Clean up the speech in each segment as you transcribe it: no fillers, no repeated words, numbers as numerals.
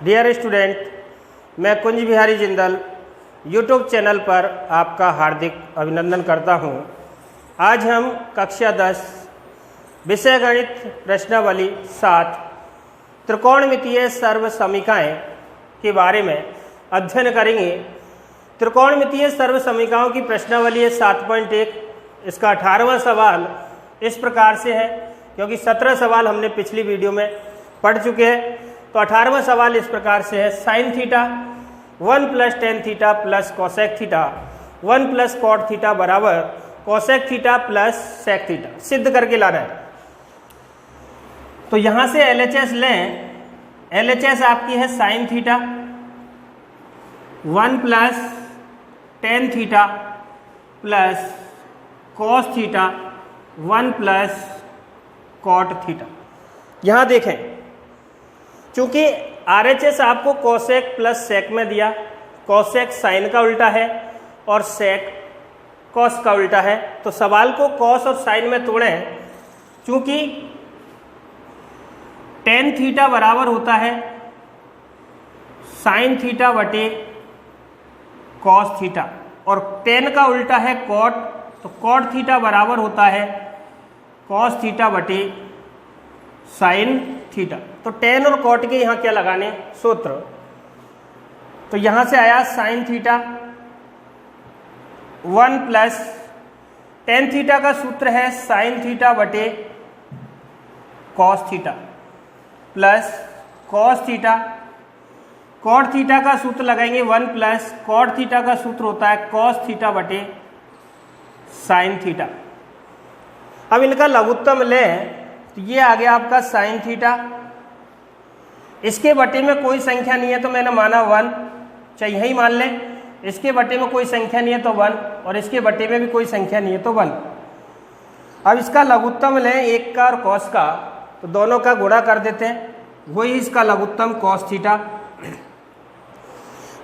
Dear student, मैं Kunj Bihari Jindal YouTube channel पर आपका हार्दिक अभिनंदन करता हूं। आज हम कक्षा 10 विषय गणित प्रश्नावली 7 त्रिकोणमितीय सर्वसमीकाएं के बारे में अध्ययन करेंगे। त्रिकोणमितीय सर्वसमीकाओं की प्रश्नावली है 7.1। इसका 18वां सवाल इस प्रकार से है, क्योंकि 17 सवाल हमने पिछली वीडियो में पढ़ चुके हैं। तो 18वां सवाल इस प्रकार से है, sine theta 1 + tan theta + cosec theta 1 + cot theta बराबर कोसेक थीटा + सेक थीटा सिद्ध करके लाना है। तो यहां से LHS लें। LHS आपकी है sine theta 1 + tan theta + cos theta 1 + cot theta. यहां देखें, चूंकि RHS आपको कोसेक प्लस सेक में दिया, कोसेक साइन का उल्टा है और सेक कॉस का उल्टा है, तो सवाल को कॉस और साइन में तोड़ें। चूंकि tan थीटा बराबर होता है साइन थीटा बटे कॉस थीटा और tan का उल्टा है कॉट, तो कॉट थीटा बराबर होता है कॉस थीटा बटे साइन थीटा। तो tan और कॉट के यहां क्या लगाने सूत्र, तो यहां से आया साइन थीटा 1 + tan थीटा का सूत्र है साइन थीटा बटे cos theta plus cos theta. Cot theta का सूत्र लगाएंगे 1 + कॉट थीटा का सूत्र होता है कॉस थीटा बटे साइन थीटा। अब इनका लघुत्तम लें तो ये आ गया आपका साइन थीटा। इसके बटे में कोई संख्या नहीं है तो मैंने माना 1, चाहे यही मान लें। इसके बटे में कोई संख्या नहीं है तो 1 और इसके बटे में भी कोई संख्या नहीं है तो 1। अब इसका लघुत्तम लें 1 का और कॉस का, तो दोनों का गुणा कर देते हैं, वही इसका लघुत्तम कॉस थीटा।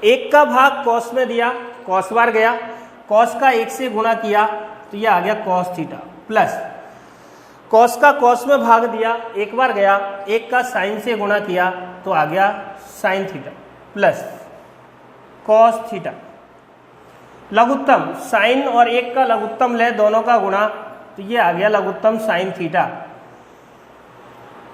1 का भाग कॉस में दिया, कॉस बार गया, कॉस का 1 से गुणा किया तो यह आ गया कॉस थीटा प्लस कॉस का कॉस में भाग दिया, एक बार गया, 1 का साइन से गुणा किया तो आ गया sine theta plus cos theta. लघुत्तम साइन और 1 का लघुत्तम ले, दोनों का गुणा, तो ये आ गया लघुत्तम साइन थीटा।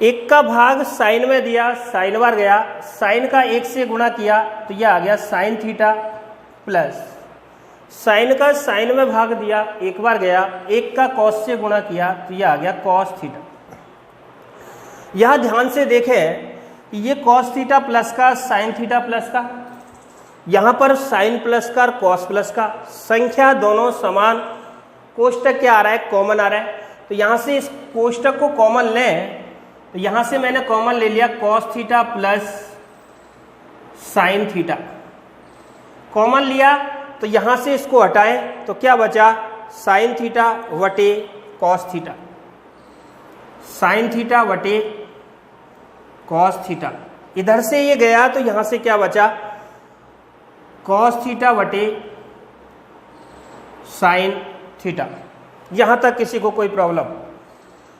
1 का भाग साइन में दिया, साइन बार गया, साइन का 1 से गुणा किया तो ये आ गया साइन थीटा प्लस साइन का साइन में भाग दिया, एक बार गया, 1 का कॉस से गुणा किया तो ये आ गया कॉस थीटा। यह ध्यान से देखें कि ये कॉस थीटा प्लस का साइन थीटा प्लस का, यहां पर साइन प्लस का और कॉस प्लस का, संख्या दोनों समान, कोष्टक क्या आ रहा है, कॉमन आ रहा है। तो यहां से इस कोष्टक को कॉमन लें, तो यहां से मैंने कॉमन ले लिया cos theta plus sine theta. Common लिया तो यहां से इसको हटाएं तो क्या बचा, साइन थीटा बटे कॉस थीटा, साइन थीटा बटे कॉस थीटा। इधर से ये गया तो यहां से क्या बचा, कॉस थीटा बटे साइन थीटा। यहां तक किसी को कोई प्रॉब्लम?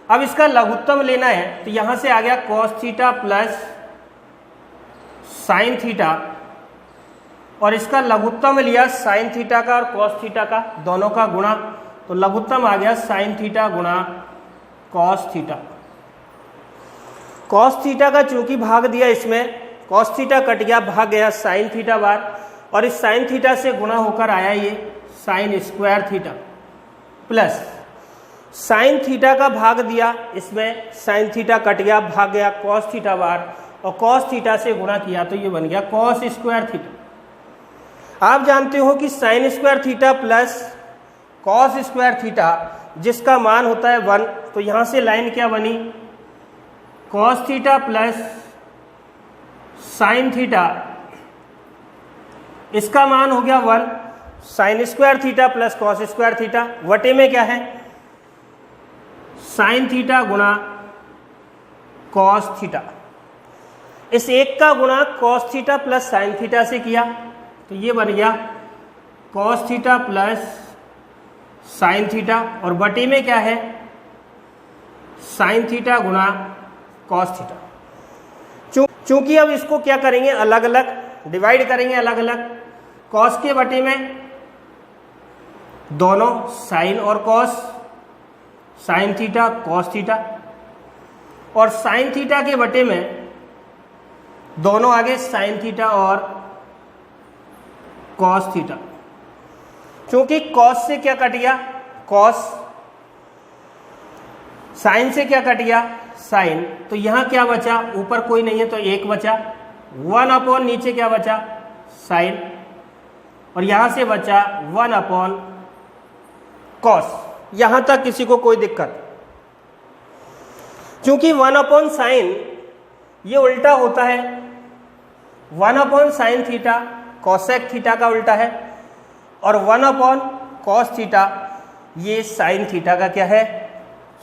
अब इसका लघुत्तम लेना है तो यहां से आ गया cos theta plus sine theta और इसका लघुत्तम लिया साइन थीटा का और कॉस थीटा का, दोनों का गुणा, तो लघुत्तम आ गया साइन थीटा गुणा कॉस थीटा। कॉस थीटा का चूंकि भाग दिया इसमें, कॉस थीटा कट गया, भाग गया साइन थीटा बार, और इस साइन थीटा से गुणा होकर आया ये sign square theta plus sine theta का भाग दिया इसमें, साइन थीटा कट गया, भाग गया कॉस थीटा बार, और कॉस थीटा से गुणा किया तो ये बन गया कॉस स्क्वायर थीटा। आप जानते हो कि sign square theta plus cos square theta जिसका मान होता है 1, तो यहां से लाइन क्या बनी, cos theta plus sine theta, इसका मान हो गया 1, sine square theta plus cos square theta, वटे में क्या है साइन थीटा गुणा कॉस थीटा। इस 1 का गुणा cos theta plus sine theta से किया तो ये बन गया cos theta plus sine theta, और बटे में क्या है साइन थीटा गुणा कॉस थीटा। चूंकि अब इसको क्या करेंगे, अलग अलग डिवाइड करेंगे, अलग अलग। कॉस के बटे में दोनों साइन और cos, sine theta cos theta, और साइन थीटा के बटे में दोनों आगे साइन थीटा और कॉस थीटा। क्योंकि कॉस से क्या कट गया, कॉस, साइन से क्या कट गया, साइन, तो यहां क्या बचा, ऊपर कोई नहीं है तो एक बचा, 1 अपॉन नीचे क्या बचा, साइन, और यहां से बचा 1 अपॉन कॉस। यहां तक किसी को कोई दिक्कत? क्योंकि 1 अपॉन साइन ये उल्टा होता है, 1 upon sine theta cosec theta का उल्टा है, और 1 अपॉन कॉस थीटा ये साइन थीटा का क्या है,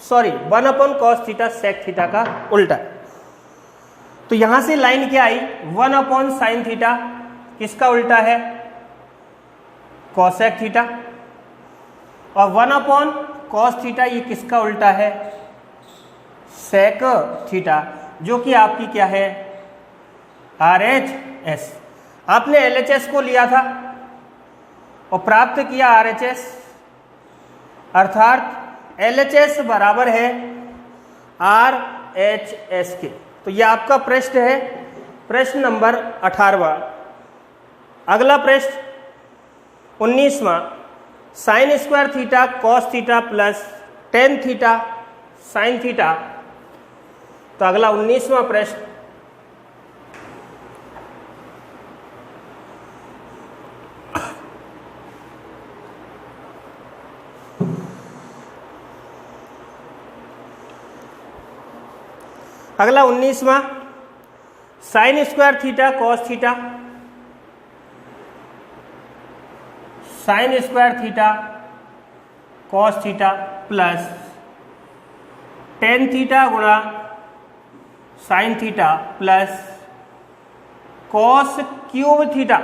1 upon cos theta sec theta का उल्टा है। तो यहां से लाइन क्या आई, 1 अपॉन साइन थीटा किसका उल्टा है, कॉसेक थीटा, और 1 अपॉन कॉस थीटा ये किसका उल्टा है, सेक थीटा, जो कि आपकी क्या है, RHS। आपने LHS को लिया था और प्राप्त किया RHS, अर्थात LHS बराबर है RHS के। तो ये आपका प्रश्न है, प्रश्न नंबर 18वां। अगला प्रश्न 19वां, sine square theta cos theta plus tan theta sine theta. तो अगला 19वां प्रश्न, अगला 19वां, sine square theta cos theta, sine square theta cos theta plus tan theta गुणा sine theta plus cos cube theta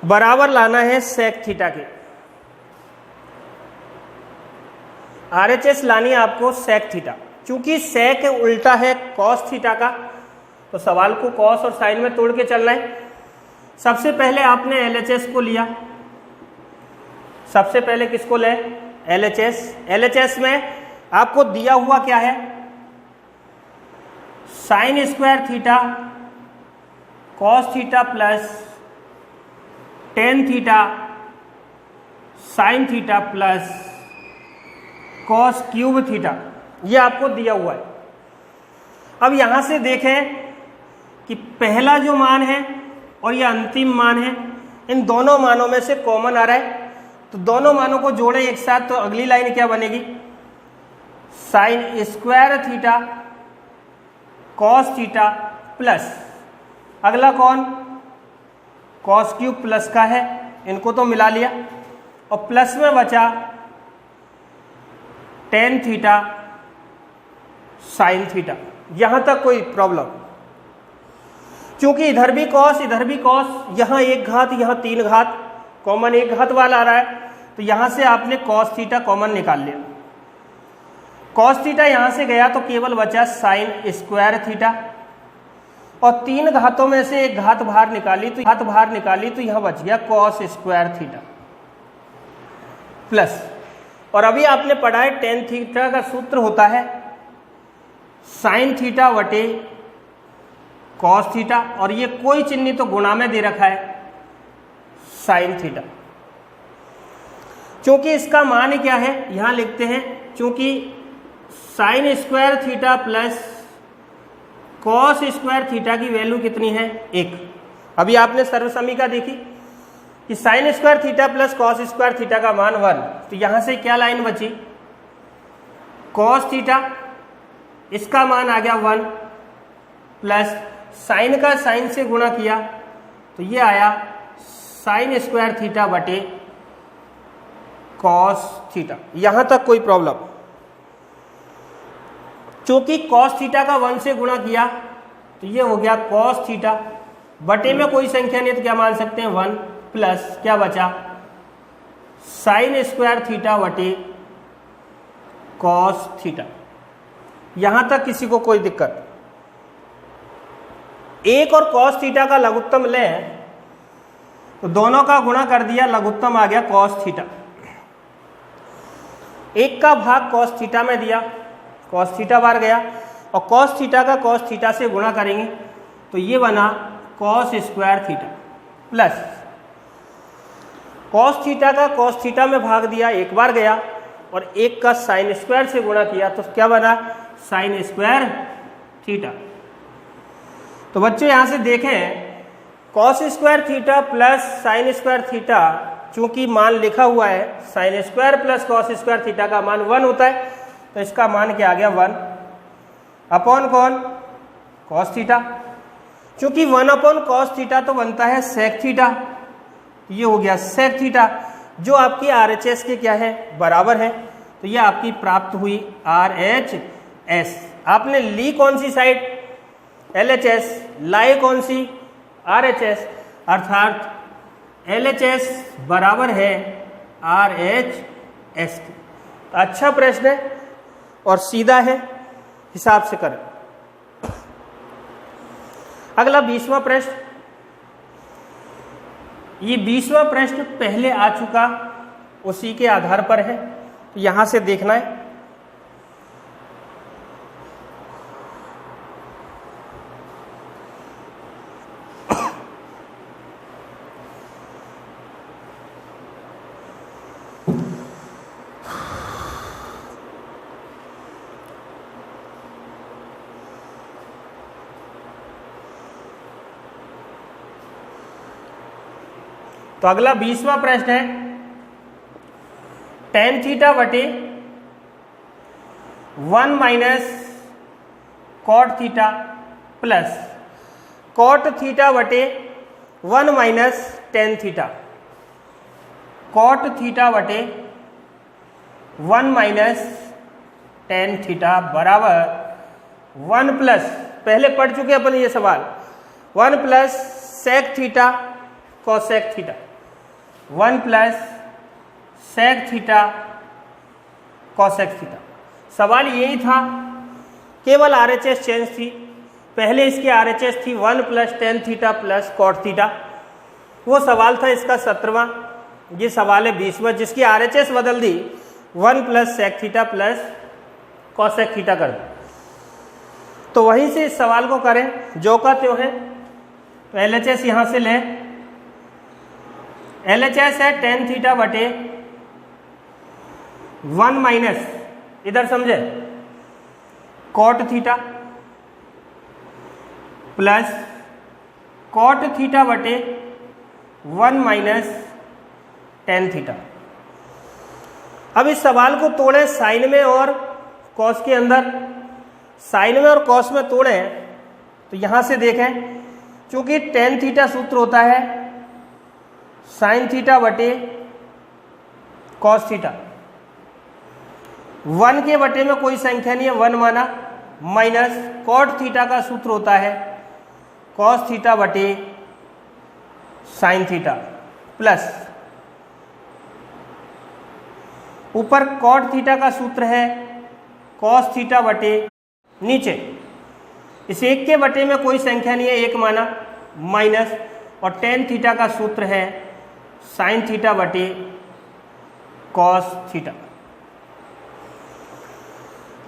बराबर लाना है सेक थीटा के। RHS लानी है आपको सेक थीटा। चूंकि सेक उल्टा है कॉस थीटा का, तो सवाल को कॉस और साइन में तोड़ के चलना है। सबसे पहले आपने LHS को लिया, सबसे पहले किसको ले, LHS। LHS में आपको दिया हुआ क्या है, sign square theta cos theta plus tan theta sine theta plus cos cube theta, ये आपको दिया हुआ है। अब यहां से देखें कि पहला जो मान है और ये अंतिम मान है, इन दोनों मानों में से कॉमन आ रहा है, तो दोनों मानों को जोड़ें एक साथ, तो अगली लाइन क्या बनेगी, sign square theta cos theta plus अगला कौन, कॉस क्यूब प्लस का है, इनको तो मिला लिया, और प्लस में बचा टेन थीटा साइन थीटा। यहां तक कोई प्रॉब्लम? क्योंकि इधर भी कॉस इधर भी कॉस, यहां एक घात यहां तीन घात, कॉमन एक घात वाला आ रहा है, तो यहां से आपने कॉस थीटा कॉमन निकाल लिया। कॉस थीटा यहां से गया तो केवल बचा साइन स्क्वायर थीटा, और तीन घातों में से एक घात बाहर निकाली, तो यहां बच गया कॉस स्क्वायर थीटा प्लस, और अभी आपने पढ़ा है टेन थीटा का सूत्र होता है साइन थीटा बटे कॉस थीटा, और ये कोई चिन्ह तो गुणा में दे रखा है साइन थीटा। क्योंकि इसका मान क्या है, यहां लिखते हैं, क्योंकि sign square theta plus cos square theta की वैल्यू कितनी है, एक। अभी आपने सर्वसमीका देखी कि sign square theta plus cos square theta का मान 1, तो यहां से क्या लाइन बची, कॉस थीटा, इसका मान आ गया 1 प्लस साइन का साइन से गुणा किया तो ये आया साइन स्क्वायर थीटा बटे कॉस थीटा। यहां तक कोई प्रॉब्लम? चूंकि कॉस थीटा का 1 से गुणा किया तो ये हो गया कॉस थीटा, बटे में कोई संख्या नहीं तो क्या मान सकते हैं 1 प्लस क्या बचा साइन स्क्वायर थीटा बटे कॉस थीटा। यहां तक किसी को कोई दिक्कत? एक और कॉस थीटा का लघुत्तम लें तो दोनों का गुणा कर दिया, लघुत्तम आ गया कॉस थीटा। एक का भाग कॉस थीटा में दिया, कॉस थीटा बार गया, और कॉस थीटा का कॉस थीटा से गुणा करेंगे तो ये बना cos square theta plus cos theta का कॉस थीटा में भाग दिया, एक बार गया, और एक का साइन स्क्वायर से गुणा किया तो क्या बना साइन स्क्वायर थीटा। तो बच्चों यहां से देखें cos square theta plus sign square theta, चूंकि मान लिखा हुआ है sine square plus cos square theta का मान 1 होता है, तो इसका मान क्या आ गया 1 अपॉन कौन कॉस थीटा। चूंकि 1 अपॉन कॉस थीटा तो बनता है सेक थीटा, ये हो गया सेक थीटा, जो आपकी RHS के क्या है बराबर है। तो ये आपकी प्राप्त हुई RHS। आपने ली कौन सी साइड LHS, लाई कौन सी RHS, अर्थात LHS बराबर है RHS। तो अच्छा प्रश्न है और सीधा है, हिसाब से करें। अगला 20वां प्रश्न, ये 20वां प्रश्न पहले आ चुका, उसी के आधार पर है, तो यहां से देखना है। तो अगला 20वां प्रश्न है टेन थीटा बटे 1 minus cot theta plus cot theta बटे 1 minus tan theta. Cot theta बटे 1 माइनस टेन थीटा बराबर 1 प्लस, पहले पढ़ चुके अपन ये सवाल, 1 plus sec theta cosec theta, 1 plus sec theta cosec theta. सवाल यही था, केवल RHS चेंज थी। पहले इसकी RHS थी 1 plus tan theta plus cot theta, वो सवाल था इसका 17वां। ये सवाल है 20वां, जिसकी RHS बदल दी, 1 plus sec theta plus cosec theta कर दी। तो वहीं से इस सवाल को करें, जो का त्यों है। तो LHS यहां से लें, LHS है टेन थीटा बटे 1 माइनस, इधर समझे, cot theta plus cot theta बटे 1 माइनस टेन थीटा। अब इस सवाल को तोड़ें साइन में और कॉस के अंदर, साइन में और कॉस में तोड़ें तो यहां से देखें, चूंकि टेन थीटा सूत्र होता है साइन थीटा बटे कॉस थीटा, 1 के बटे में कोई संख्या नहीं है, 1 माना, माइनस कॉट थीटा का सूत्र होता है कॉस थीटा बटे साइन थीटा प्लस ऊपर कॉट थीटा का सूत्र है कॉस थीटा बटे नीचे, इस 1 के बटे में कोई संख्या नहीं है, 1 माना, माइनस और टेन थीटा का सूत्र है साइन थीटा बटे कॉस थीटा।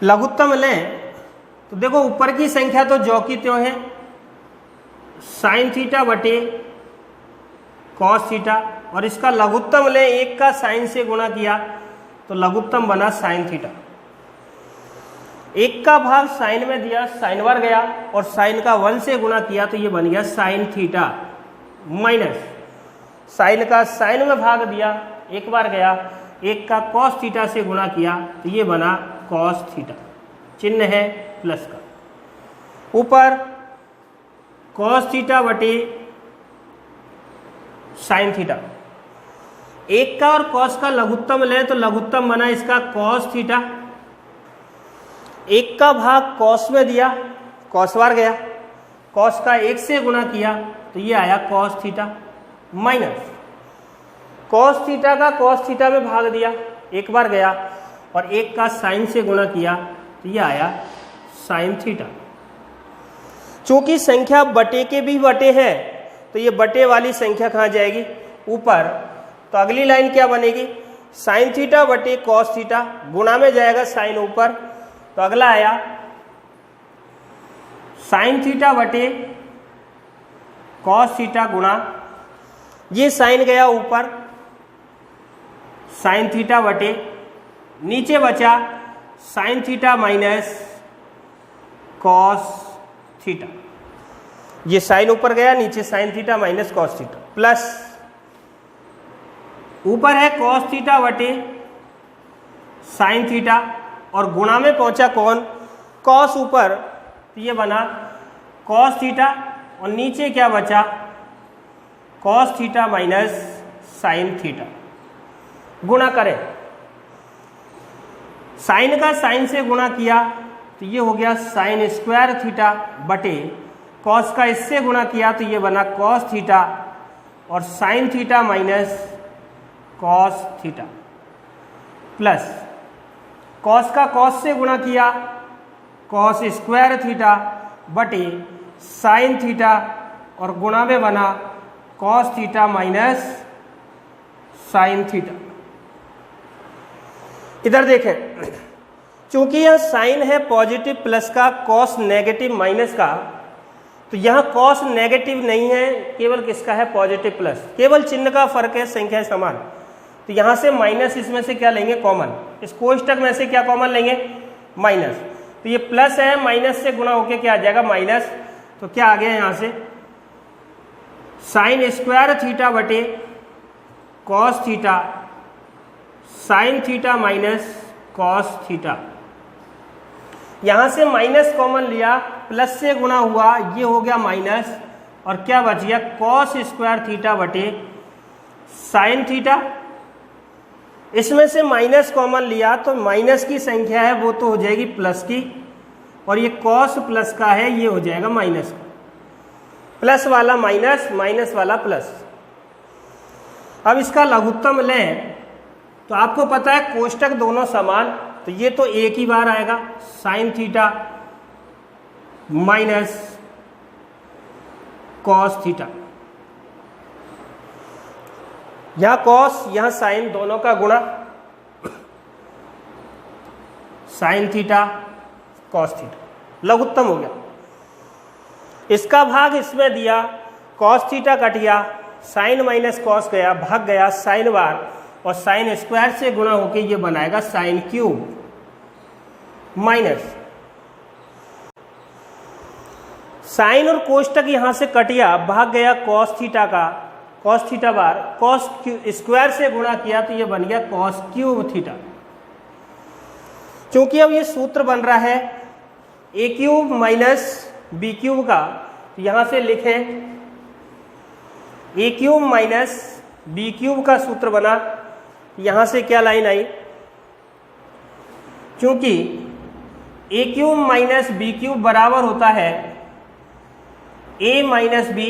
लघुत्तम लें तो देखो ऊपर की संख्या तो ज्यों की त्यों है, साइन थीटा बटे कॉस थीटा, और इसका लघुत्तम लें, 1 का साइन से गुणा किया तो लघुत्तम बना साइन थीटा। 1 का भाग साइन में दिया, साइन बार गया, और साइन का 1 से गुणा किया तो ये बन गया साइन थीटा, माइनस साइन का साइन में भाग दिया, एक बार गया, 1 का कॉस थीटा से गुणा किया तो ये बना कॉस थीटा, चिन्ह है प्लस का, ऊपर कॉस थीटा बटे साइन थीटा। 1 का और कॉस का लघुत्तम लें तो लघुत्तम बना इसका कॉस थीटा, 1 का भाग कॉस में दिया, कॉस बार गया, कॉस का 1 से गुणा किया तो ये आया cos theta, minus cos theta का कॉस थीटा में भाग दिया, एक बार गया, और 1 का साइन से गुणा किया तो ये आया साइन थीटा। चूंकि संख्या बटे के भी बटे हैं तो ये बटे वाली संख्या कहाँ जाएगी, ऊपर। तो अगली लाइन क्या बनेगी, साइन थीटा बटे कॉस थीटा, गुणा में जाएगा साइन ऊपर। तो अगला आया साइन थीटा बटे कॉस थीटा गुणा, ये साइन गया ऊपर, साइन थीटा बटे, नीचे बचा sign theta minus cos theta. ये साइन ऊपर गया, नीचे sign theta minus cos theta, plus ऊपर है कॉस थीटा बटे साइन थीटा और गुणा में पहुंचा कौन, कॉस ऊपर, तो ये बना कॉस थीटा और नीचे क्या बचा, cos theta minus sign theta. गुणा करें, साइन का साइन से गुणा किया तो ये हो गया साइन स्क्वायर थीटा बटे कॉस का इससे गुणा किया तो ये बना कॉस थीटा और sign theta minus cos theta, plus cos का कॉस से गुणा किया कॉस स्क्वायर थीटा बटे साइन थीटा और गुणा में बना cos theta minus sine theta. इधर देखें, चूंकि यह साइन है पॉजिटिव प्लस का, कॉस नेगेटिव माइनस का, तो यहाँ कॉस नेगेटिव नहीं है, केवल किसका है, पॉजिटिव प्लस, केवल चिन्ह का फर्क है, संख्या समान। तो यहाँ से माइनस, इसमें से क्या लेंगे, कॉमन, इस कोष्टक में से क्या कॉमन लेंगे, माइनस। तो ये प्लस है, माइनस से गुणा होके क्या आ जाएगा, माइनस। तो क्या आ गया यहाँ से, साइन स्क्वायर थीटा बटे cos theta sine theta minus cos theta. यहां से माइनस कॉमन लिया, प्लस से गुणा हुआ, ये हो गया माइनस, और क्या बच गया, कॉस स्क्वायर थीटा बटे साइन थीटा। इसमें से माइनस कॉमन लिया तो माइनस की संख्या है वो तो हो जाएगी प्लस की, और ये कॉस प्लस का है, ये हो जाएगा माइनस का। प्लस वाला माइनस, माइनस वाला प्लस। अब इसका लघुत्तम लें तो आपको पता है कोष्टक दोनों समान, तो ये तो एक ही बार आएगा, sign theta minus cos theta. यहां कॉस यहां साइन, दोनों का गुणा, साइन थीटा कॉस थीटा, लघुत्तम हो गया। इसका भाग इसमें दिया, कॉस थीटा कट गया, साइन माइनस कॉस गया, भाग गया साइन बार, और साइन स्क्वायर से गुणा होके ये बनाएगा साइन क्यूब माइनस साइन, और कोष्टक यहां से कट गया, भाग गया कॉस थीटा का, कॉस थीटा बार, कॉस स्क्वायर से गुणा किया तो ये बन गया कॉस क्यूब थीटा। क्योंकि अब ये सूत्र बन रहा है a cube minus b cube का, तो यहां से लिखें a cube minus b cube का सूत्र बना। यहां से क्या लाइन आई, क्योंकि a cube minus b cube बराबर होता है a minus b,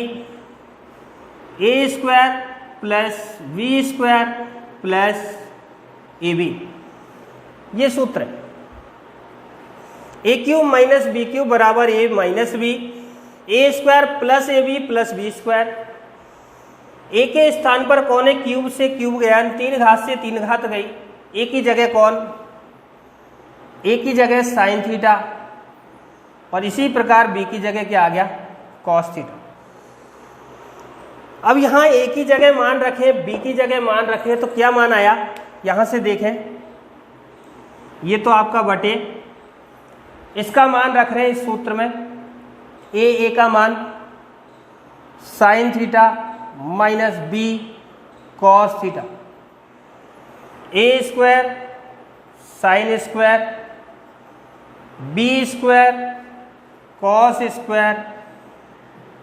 a square plus B square plus a b, ये सूत्र है। A cube minus b cube बराबर a minus b, a square plus a b plus B square. A के स्थान पर कौन है, क्यूब से क्यूब गया, 3 घात से 3 घात गई, ए की जगह कौन, ए की जगह साइन थीटा, और इसी प्रकार बी की जगह क्या आ गया, कॉस थीटा। अब यहां ए की जगह मान रखें, बी की जगह मान रखें, तो क्या मान आया, यहां से देखें, ये तो आपका बटे, इसका मान रख रहे हैं इस सूत्र में, ए का मान sine theta minus b cos theta, a square sine square b square cos square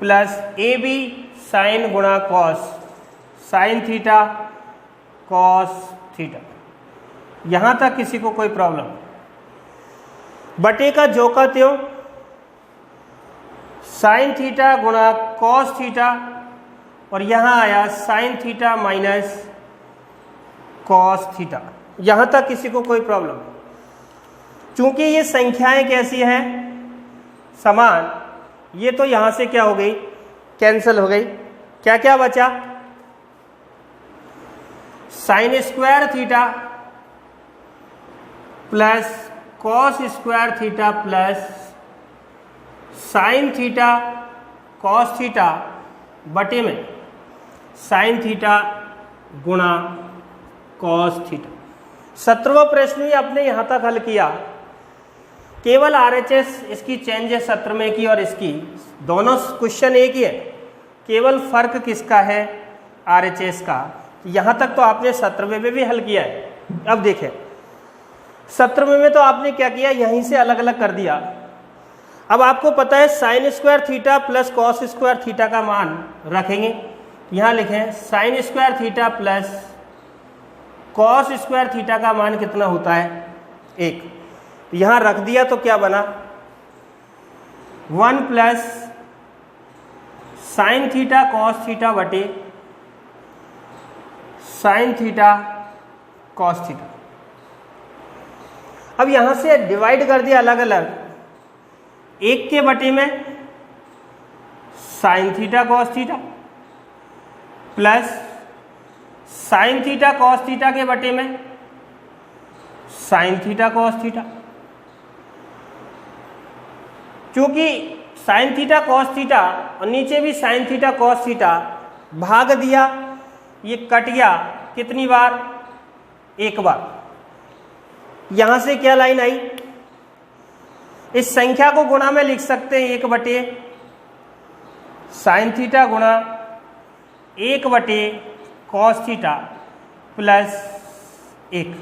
plus a b sine गुणा cos, sine theta cos theta. यहां तक किसी को कोई प्रॉब्लम, बटे का जो का त्यों, साइन थीटा गुणा कॉस थीटा, और यहां आया sign theta minus cos theta. यहां तक किसी को कोई प्रॉब्लम, चूंकि ये संख्याएं कैसी हैं, समान, ये तो यहां से क्या हो गई, कैंसिल हो गई। क्या क्या बचा, sign square theta plus cos square theta plus sine theta cos theta बटे में साइन थीटा गुणा कॉस थीटा। 17वां प्रश्न भी आपने यहां तक हल किया। केवल आरएचएस इसकी चेंज है 17 में की और इसकी, दोनों क्वेश्चन एक ही है, केवल फर्क किसका है, आरएचएस का। यहां तक तो आपने 17वें में भी हल किया है। अब देखें 17वें में तो आपने क्या किया, यहीं से अलग अलग कर दिया। अब आपको पता है sign square theta plus cos square theta का मान रखेंगे, यहां लिखें sign square theta plus cos square theta का मान कितना होता है, 1। यहां रख दिया तो क्या बना, 1 plus sine theta cos theta बटे साइन थीटा कॉस थीटा। अब यहां से डिवाइड कर दिया अलग अलग, 1 के बटे में sign theta cos theta plus sine theta cos theta के बटे में साइन थीटा कॉस थीटा। क्योंकि साइन थीटा कॉस थीटा और नीचे भी साइन थीटा कॉस थीटा, भाग दिया, ये कट गया कितनी बार, 1 बार। यहां से क्या लाइन आई, इस संख्या को गुणा में लिख सकते हैं 1 बटे साइन थीटा गुणा 1 बटे कॉस थीटा प्लस 1।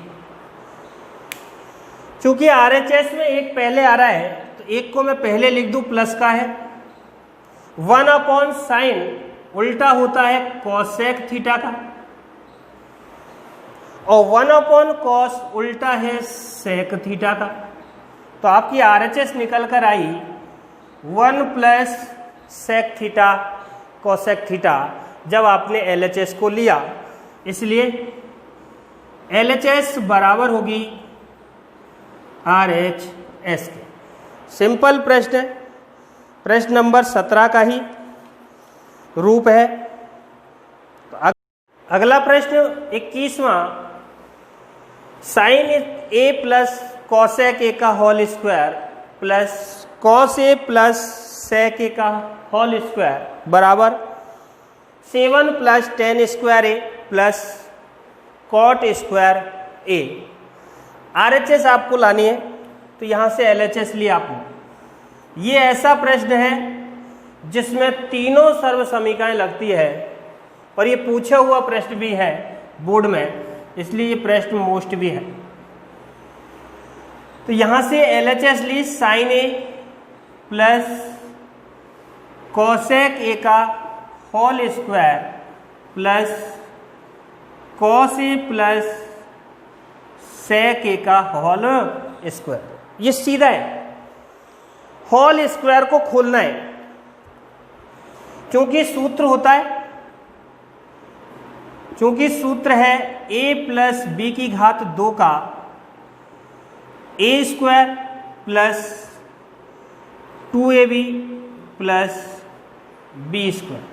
चूंकि आरएचएस में 1 पहले आ रहा है तो 1 को मैं पहले लिख दूं, प्लस का है। 1 अपॉन साइन उल्टा होता है कॉसेक थीटा का, और 1 अपॉन कॉस उल्टा है सेक थीटा का। तो आपकी आरएचएस निकल कर आई 1 plus sec theta cosec theta, जब आपने एलएचएस को लिया। इसलिए एलएचएस बराबर होगी आरएचएस के। सिंपल प्रश्न है, प्रश्न नंबर 17 का ही रूप है। तो अगला प्रश्न 21वां, sine A plus cosec A का whole square plus cos A plus sec A का होल स्क्वायर बराबर 7 plus ten square A plus cot square A. RHS आपको लानी है तो यहां से एलएचएस लिया आपने। ये ऐसा प्रश्न है जिसमें तीनों सर्व समीकरण लगती है, और ये पूछा हुआ प्रश्न भी है बोर्ड में, इसलिए ये प्रश्न मोस्ट भी है। तो यहां से एलएचएस ली sine A plus cosec A का whole square plus cos A plus sec A का होल स्क्वायर। ये सीधा है, होल स्क्वायर को खोलना है, क्योंकि सूत्र होता है, क्योंकि सूत्र है a प्लस बी की घात 2 का A square plus 2ab plus B square.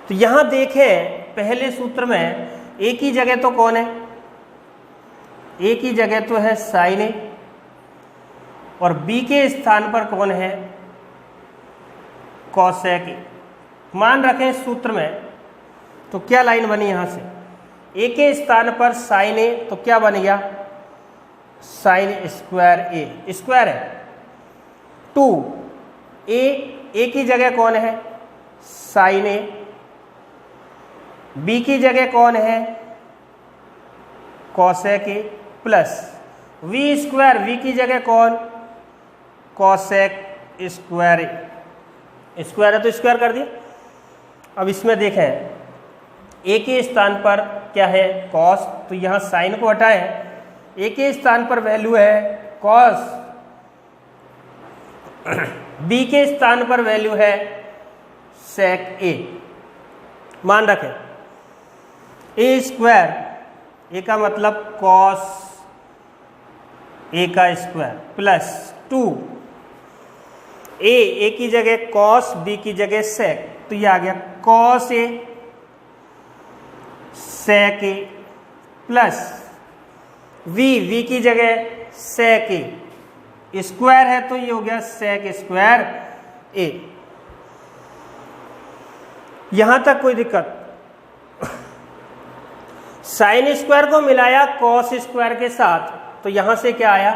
तो यहां देखें पहले सूत्र में a की जगह तो कौन है, a की जगह तो है साइन ए, और b के स्थान पर कौन है, कॉसेक ए। मान रखें सूत्र में, तो क्या लाइन बनी यहां से, a के स्थान पर साइन ए, तो क्या बन गया, साइन स्क्वायर ए, स्क्वायर है 2 a की जगह कौन है, साइन ए, b की जगह कौन है, cosec A, plus v square, v की जगह कौन, कॉसेक स्क्वायर ए। स्क्वायर है तो स्क्वायर कर दिया। अब इसमें देखें a के स्थान पर क्या है, कॉस, तो यहां साइन को हटाएं, a के स्थान पर वैल्यू है कॉस, b के स्थान पर वैल्यू है सेक ए। मान रखें ए स्क्वायर, ए का मतलब कॉस ए का स्क्वायर, प्लस 2 ए की जगह कॉस, बी की जगह सेक, तो ये आ गया cos A sec A plus V की जगह सेक ए, स्क्वायर है तो ये हो गया सेक स्क्वायर ए। यहां तक कोई दिक्कत? साइन स्क्वायर को मिलाया कॉस स्क्वायर के साथ, तो यहां से क्या आया?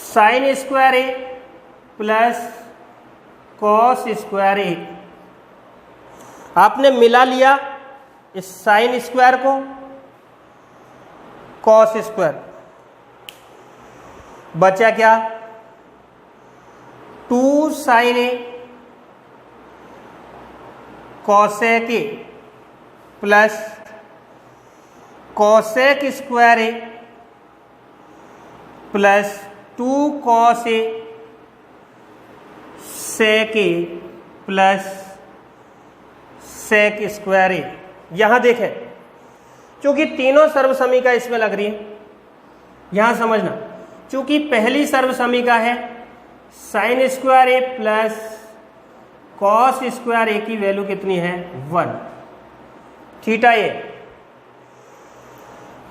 Sine square A plus cos square A. आपने मिला लिया इस साइन स्क्वायर को कॉस स्क्वायर, बचा क्या? 2 sine A cosec A plus cosec square A plus 2 cos A sec A plus sec square A. यहां देखें, क्योंकि तीनों सर्वसमीका इसमें लग रही है, यहां समझना, क्योंकि पहली सर्वसमीका है sign square A plus cos square ए की वैल्यू कितनी है? 1 थीटा ए।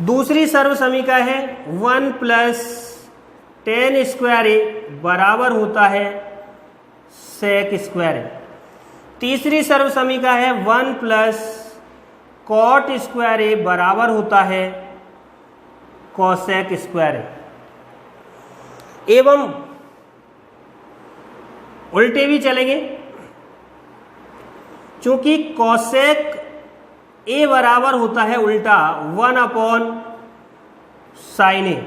दूसरी सर्वसमीका है 1 प्लस टेन स्क्वायर ए बराबर होता है सेक स्क्वायर ए। तीसरी सर्वसमीका है 1 प्लस कॉट स्क्वायर ए बराबर होता है कॉसेक स्क्वायर ए। एवं उल्टे भी चलेंगे, क्योंकि कॉसेक ए बराबर होता है उल्टा 1 अपॉन साइन ए,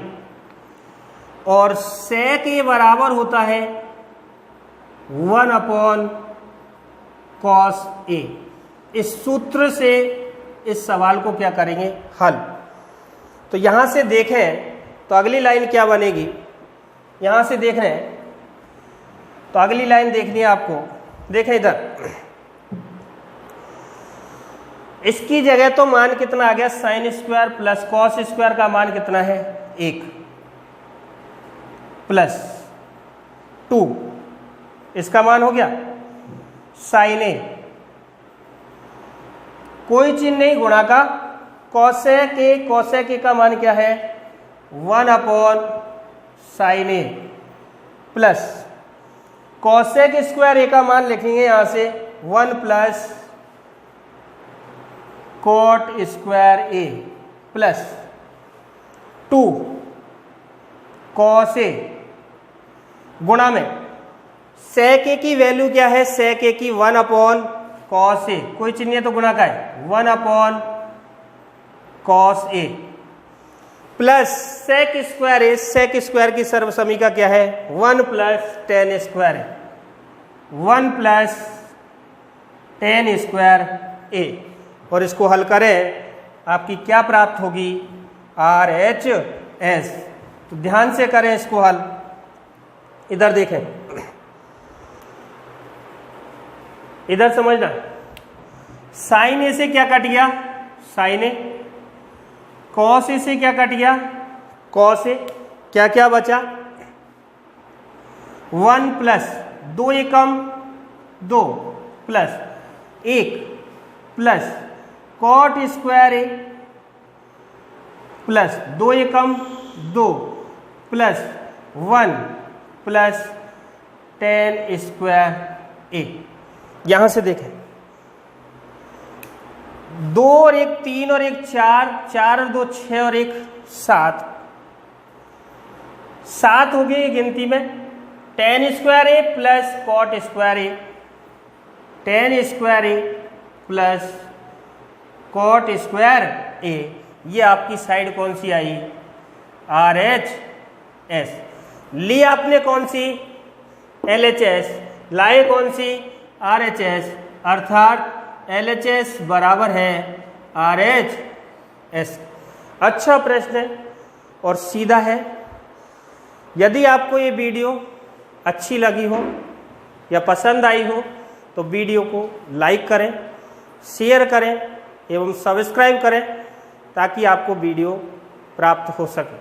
और सेक ए बराबर होता है 1 अपॉन कॉस ए। इस सूत्र से इस सवाल को क्या करेंगे? हल। तो यहां से देखें तो अगली लाइन क्या बनेगी? यहां से देख रहे हैं तो अगली लाइन देखनी है आपको। देखें इधर, इसकी जगह तो मान कितना आ गया? Sine square plus cos square का मान कितना है? 1 प्लस 2, इसका मान हो गया साइन ए, कोई चिन्ह नहीं गुणा का, कॉसेक ए का मान क्या है? 1 upon sign A plus cosec square ए का मान लिखेंगे यहां से 1 plus cot square A plus 2 cos ए गुणा में सेक ए की वैल्यू क्या है? सेक ए की 1 अपॉन कॉस ए, कोई चिन्ह तो गुणा का है 1 upon cos A plus sec square A. Sec square की सर्वसमीका क्या है? 1 प्लस टेन स्क्वायर ए, 1 प्लस टेन स्क्वायर ए। और इसको हल करें, आपकी क्या प्राप्त होगी? RHS। तो ध्यान से करें इसको हल। इधर देखें, इधर समझना, साइन ए से क्या कट गया? Sign A. कॉस ए से क्या कट गया? कॉस ए। क्या क्या बचा? 1 plus 2 Ekam 2 plus 1 plus cot square A plus 2 Ekam 2 plus 1 plus ten square A. यहां से देखें, 2 और 1 3 और 1 4, 4 और 2 6 और 1 7, 7 हो गई गिनती में। Ten square A plus cot square A, ten square A plus cot square ए, ये आपकी साइड कौन सी आई? RHS। ली आपने कौन सी? LHS। लाए कौन सी? RHS। अर्थात LHS बराबर है RHS। अच्छा प्रश्न है और सीधा है। यदि आपको ये वीडियो अच्छी लगी हो या पसंद आई हो तो वीडियो को लाइक करें, शेयर करें एवं सब्सक्राइब करें, ताकि आपको वीडियो प्राप्त हो सके।